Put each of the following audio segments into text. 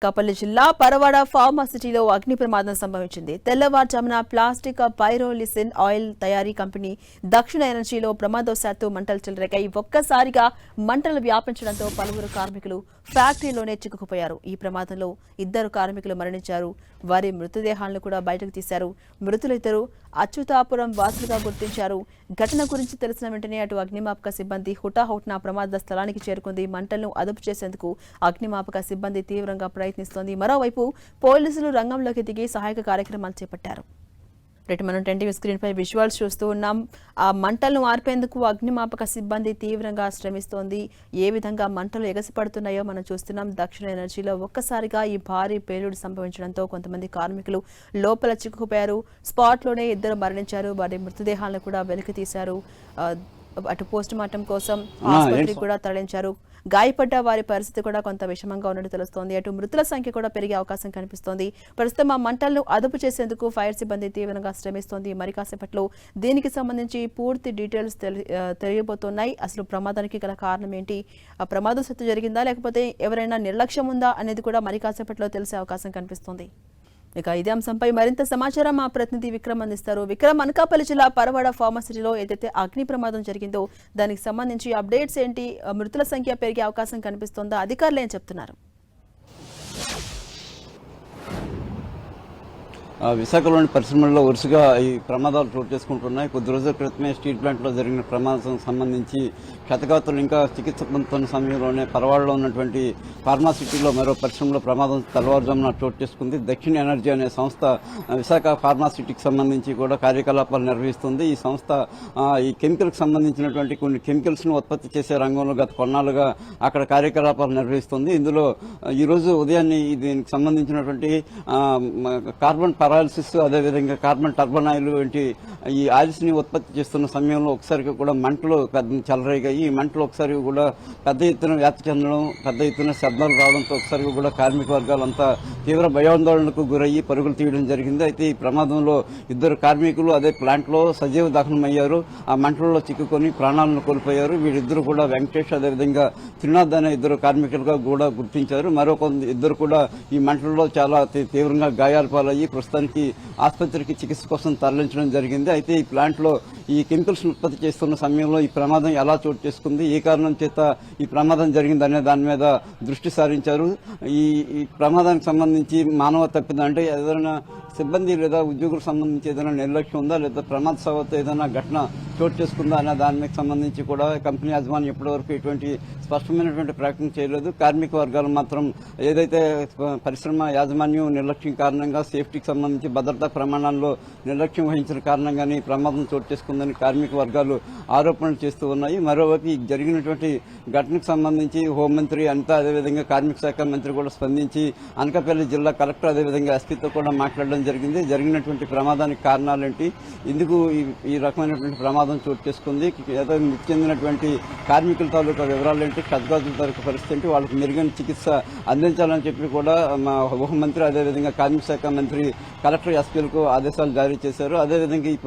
కాపల్లి జిల్లా పరవాడ ఫార్మాసిటీలో అగ్ని ప్రమాదం సంభవించింది. తెల్లవారుజామున ప్లాస్టిక్ పైరోలిసిన్ ఆయిల్ తయారీ కంపెనీ దక్షిణ ఎనర్జీలో ప్రమాదవశాత్తు మంటలు చెలరేగాయి. ఒక్కసారిగా మంటలు వ్యాపించడంతో పలువురు కార్మికులు ఫ్యాక్టరీలోనే చిక్కుకుపోయారు. ఈ ప్రమాదంలో 2 కార్మికులు మరణించారు. వారి మృతదేహాలను కూడా బయటకు తీశారు. మృతులిద్దరూ అచ్యుతాపురం వాసులుగా గుర్తించారు. ఘటన గురించి తెలిసిన వెంటనే అటు అగ్నిమాపక సిబ్బంది హుటాహుటిన ప్రమాద స్థలానికి చేరుకుంది. మంటలను అదుపు చేసేందుకు అగ్నిమాపక సిబ్బంది తీవ్రంగా ప్రయత్నిస్తోంది. మరోవైపు పోలీసులు రంగంలోకి దిగి సహాయక కార్యక్రమాలు చేపట్టారు. మనం 10 టీవీ స్క్రీన్ పై విజువల్స్ చూస్తూ ఉన్నాం. ఆ మంటలను ఆర్పేందుకు అగ్నిమాపక సిబ్బంది తీవ్రంగా శ్రమిస్తోంది. ఏ విధంగా మంటలు ఎగసిపడుతున్నాయో మనం చూస్తున్నాం. దక్షిణ ఎనర్జీలో ఒక్కసారిగా ఈ భారీ పేలుడు సంభవించడంతో కొంతమంది కార్మికులు లోపల చిక్కుకుపోయారు. స్పాట్లోనే 2 మరణించారు. వారి మృతదేహాలను కూడా వెలికి తీశారు. అటు పోస్ట్ మార్టం కోసం ఆసుపత్రికి కూడా తరలించారు. గాయపడ్డ వారి పరిస్థితి కూడా కొంత విషమంగా ఉన్నట్టు తెలుస్తోంది. అటు మృతుల సంఖ్య కూడా పెరిగే అవకాశం కనిపిస్తోంది. ప్రస్తుతం ఆ మంటలను అదుపు చేసేందుకు ఫైర్ సిబ్బంది తీవ్రంగా శ్రమిస్తోంది. మరి కాసేపట్లో దీనికి సంబంధించి పూర్తి డీటెయిల్స్ తెలియబోతున్నాయి. అసలు ప్రమాదానికి గల కారణం ఏంటి, ఆ ప్రమాదం సత్తు జరిగిందా లేకపోతే ఎవరైనా నిర్లక్ష్యం ఉందా అనేది కూడా మరి కాసేపట్లో తెలిసే అవకాశం కనిపిస్తోంది. ఇక ఇదే అంశంపై మరింత సమాచారం మా ప్రతినిధి విక్రమ్ అందిస్తారు. విక్రమ్, అనకాపల్లి జిల్లా పరవాడ ఫార్మసిటీలో ఏదైతే అగ్ని ప్రమాదం జరిగిందో దానికి సంబంధించి అప్డేట్స్ ఏంటి? మృతుల సంఖ్య పెరిగే అవకాశం కనిపిస్తోందా? అధికారులు ఏం చెప్తున్నారు? విశాఖలోని పరిశ్రమల్లో వరుసగా ఈ ప్రమాదాలు చోటు చేసుకుంటున్నాయి. కొద్ది రోజుల క్రితమే స్టీల్ ప్లాంట్లో జరిగిన ప్రమాదం సంబంధించి క్షతగాతులు ఇంకా చికిత్స పొందుతున్న సమయంలోనే పరవాడలో ఉన్నటువంటి ఫార్మాసిటీలో మరో పరిశ్రమలో ప్రమాదం తెల్లవారుజామున చోటు చేసుకుంది. దక్షిణ ఎనర్జీ అనే సంస్థ విశాఖ ఫార్మాసిటీకి సంబంధించి కూడా కార్యకలాపాలు నిర్వహిస్తుంది. ఈ సంస్థ ఈ కెమికల్కి సంబంధించినటువంటి కొన్ని కెమికల్స్ ను ఉత్పత్తి చేసే రంగంలో గత కొన్నాళ్లుగా అక్కడ కార్యకలాపాలు నిర్వహిస్తుంది. ఇందులో ఈ రోజు ఉదయాన్నే దీనికి సంబంధించినటువంటి కార్బన్ పరాలిసిస్, అదేవిధంగా కార్బన్ టర్బన్ ఆయిల్ వంటి ఈ ఆయిల్స్ ని ఉత్పత్తి చేస్తున్న సమయంలో ఒకసారిగా కూడా మంటలు చెలరేగాయి. ఈ మంటలు ఒకసారి కూడా పెద్ద ఎత్తున వ్యాప్తి చెందడం, పెద్ద ఎత్తున శబ్దాలు రావడంతో ఒకసారిగా కూడా కార్మిక వర్గాలంతా తీవ్ర భయాందోళనకు గురయ్యి పరుగులు తీయడం జరిగింది. అయితే ఈ ప్రమాదంలో 2 కార్మికులు అదే ప్లాంట్ లో సజీవ దహనమయ్యారు. ఆ మంటలలో చిక్కుకొని ప్రాణాలను కోల్పోయారు. వీరిద్దరు కూడా వెంకటేష్, అదేవిధంగా త్రినాథ్ అనే 2 కార్మికులుగా కూడా గుర్తించారు. మరో 2 కూడా ఈ మంటలలో చాలా తీవ్రంగా గాయాల పాలయ్యి ప్రస్తుతానికి ఆసుపత్రికి చికిత్స కోసం తరలించడం జరిగింది. అయితే ఈ ప్లాంట్ లో ఈ కెమికల్స్ ఉత్పత్తి చేస్తున్న సమయంలో ఈ ప్రమాదం ఎలా చోటు చేసుకుంది, ఏ కారణం చేత ఈ ప్రమాదం జరిగిందనే దాని మీద దృష్టి సారించారు. ఈ ప్రమాదానికి సంబంధించి మానవ తప్పిదం అంటే ఏదైనా సిబ్బంది లేదా ఉద్యోగులకు సంబంధించి ఏదైనా నిర్లక్ష్యం ఉందా, లేదా ప్రమాదవశాత్తు ఏదైనా ఘటన చోటు చేసుకుందా అనే దానికి సంబంధించి కూడా కంపెనీ యాజమాన్యం ఇప్పటివరకు ఎటువంటి స్పష్టమైనటువంటి ప్రకటన చేయలేదు. కార్మిక వర్గాలు మాత్రం ఏదైతే పరిశ్రమ యాజమాన్యం నిర్లక్ష్యం కారణంగా సేఫ్టీకి సంబంధించి భద్రతా ప్రమాణాల్లో నిర్లక్ష్యం వహించిన కారణంగానే ఈ ప్రమాదం చోటు చేసుకుందని కార్మిక వర్గాలు ఆరోపణలు చేస్తూ ఉన్నాయి. మరోవైపు జరిగినటువంటి ఘటనకు సంబంధించి హోంమంత్రి అనిత, అదేవిధంగా కార్మిక శాఖ మంత్రి కూడా స్పందించి అనకాపల్లి జిల్లా కలెక్టర్ అదేవిధంగా ఎస్పీతో కూడా మాట్లాడడం జరిగింది. జరిగినటువంటి ప్రమాదానికి కారణాలేంటి, ఎందుకు ఈ రకమైనటువంటి ప్రమాదం చోటు చేసుకుంది, ఏదో మృతి చెందినటువంటి కార్మికుల తాలూకా వివరాలేంటి, క్షతగాతుల తాలూకా పరిస్థితి ఏంటి, వాళ్ళకి మెరుగైన చికిత్స అందించాలని చెప్పి కూడా మా హోంమంత్రి అదేవిధంగా కార్మిక శాఖ మంత్రి కలెక్టర్ ఎస్పీలకు ఆదేశాలు జారీ చేశారు. అదేవిధంగా ఈ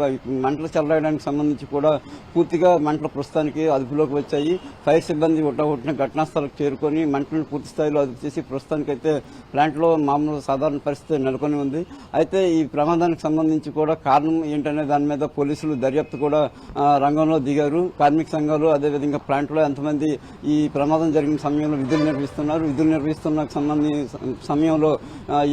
మంటలు చెలరేయడానికి సంబంధించి కూడా పూర్తిగా మంటల ప్రస్తుతానికి అదుపులోకి వచ్చాయి. ఫైర్ సిబ్బంది హుటాహుటిన ఘటనా స్థలకు చేరుకొని మంటలను పూర్తి స్థాయిలో అదుపు చేసి ప్రస్తుతానికైతే ప్లాంట్ లో మామూలు సాధారణ పరిస్థితి నెలకొని ఉంది. అయితే ఈ ప్రమాదానికి సంబంధించి కూడా కారణం ఏంటనే దాని మీద పోలీసులు దర్యాప్తు కూడా రంగంలో దిగారు. కార్మిక సంఘాలు అదేవిధంగా ప్లాంట్ లో ఎంతమంది ఈ ప్రమాదం జరిగిన సమయంలో విధులు నిర్వహిస్తున్నారు, విధులు నిర్వహిస్తున్న సమయంలో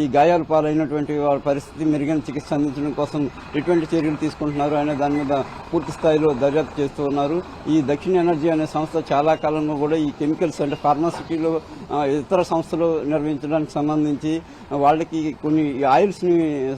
ఈ గాయాల పాలైనటువంటి వాళ్ళ పరిస్థితి మెరుగైన చికిత్స అందించడం కోసం ఎటువంటి చర్యలు తీసుకుంటున్నారు అనే దాని మీద పూర్తి స్థాయిలో దర్యాప్తు చేస్తూ ఉన్నారు. ఈ దక్షిణ ఎనర్జీ అనే సంస్థ చాలా కాలంగా కూడా ఈ కెమికల్స్ అంటే ఫార్మాసిటీలో ఇతర సంస్థలు నిర్వహించడానికి సంబంధించి వాళ్ళకి కొన్ని ఆయిల్స్ ని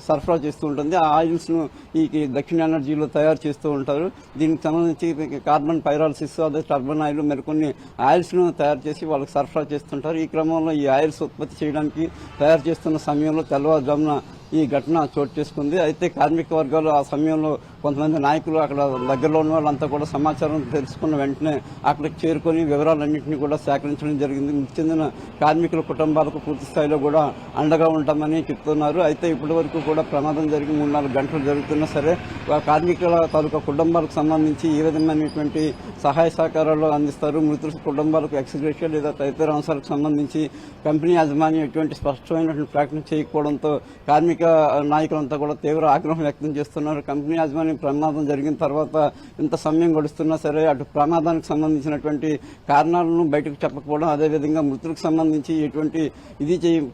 సరఫరా చేస్తూ ఉంటుంది. ఆ ఆయిల్స్ ను ఈ దక్షిణ ఎనర్జీలో తయారు చేస్తూ ఉంటారు. దీనికి సంబంధించి కార్బన్ పైరాలిసిస్, అదే టర్బన్ ఆయిల్ మరికొన్ని ఆయిల్స్ ను తయారు చేసి వాళ్ళకి సరఫరా చేస్తుంటారు. ఈ క్రమంలో ఈ ఆయిల్స్ ఉత్పత్తి చేయడానికి తయారు చేస్తున్న సమయంలో తెల్లవారుజామున ఈ ఘటన చోటు చేసుకుంది. అయితే కార్మిక వర్గాలు ఆ సమయంలో కొంతమంది నాయకులు అక్కడ దగ్గరలో ఉన్న వాళ్ళంతా కూడా సమాచారం తెలుసుకున్న వెంటనే అక్కడికి చేరుకొని వివరాలన్నింటినీ కూడా సేకరించడం జరిగింది. మృతి చెందిన కార్మికుల కుటుంబాలకు పూర్తి స్థాయిలో కూడా అండగా ఉంటామని చెప్తున్నారు. అయితే ఇప్పటి వరకు కూడా ప్రమాదం జరిగి 3-4 గంటలు జరుగుతున్నా సరే కార్మికుల తాలూకా కుటుంబాలకు సంబంధించి ఏ విధమైనటువంటి సహాయ సహకారాలు అందిస్తారు, మృతుల కుటుంబాలకు ఎక్స్గ్రేషియా లేదా తదితర అంశాలకు సంబంధించి కంపెనీ యాజమాన్యం ఎటువంటి స్పష్టమైనటువంటి ప్రకటన చేయకపోవడంతో కార్మిక నాయకులంతా కూడా తీవ్ర ఆగ్రహం వ్యక్తం చేస్తున్నారు. కంపెనీ యాజమాన్యం ప్రమాదం జరిగిన తర్వాత ఇంత సమయం గడుస్తున్నా సరే అటు ప్రమాదానికి సంబంధించినటువంటి కారణాలను బయటకు చెప్పకపోవడం, అదేవిధంగా మృతులకు సంబంధించి ఎటువంటి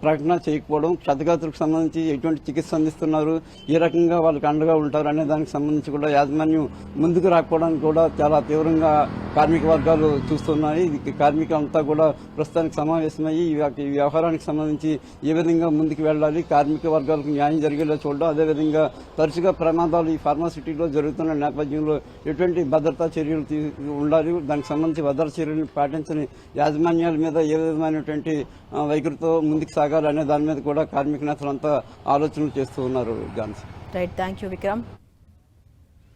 ప్రకటన చేయకపోవడం, క్షతగాతులకు సంబంధించి ఎటువంటి చికిత్స అందిస్తున్నారు, ఏ రకంగా వాళ్ళకి అండగా ఉంటారు అనే దానికి సంబంధించి కూడా యాజమాన్యం ముందుకు రాకపోవడానికి కూడా చాలా తీవ్రంగా కార్మిక వర్గాలు చూస్తున్నాయి. కార్మికులంతా కూడా ప్రస్తుతానికి సమావేశమయ్యి ఈ వ్యవహారానికి సంబంధించి ఏ విధంగా ముందుకు వెళ్ళాలి, కార్మిక వర్గాలకు న్యాయం జరిగేలా చూడడం, అదేవిధంగా తరచుగా ప్రమాదాలు ఈ ఫార్మాసిటీలో జరుగుతున్న నేపథ్యంలో ఎటువంటి భద్రతా చర్యలు ఉండాలి, దానికి సంబంధించి భద్రతా చర్యలు పాటించని యాజమాన్యాల మీద ఏ విధమైనటువంటి వైఖరితో ముందుకు సాగాలి అనే దాని మీద కూడా కార్మిక నేతలంతా ఆలోచనలు చేస్తూ ఉన్నారు. Right, thank you Vikram.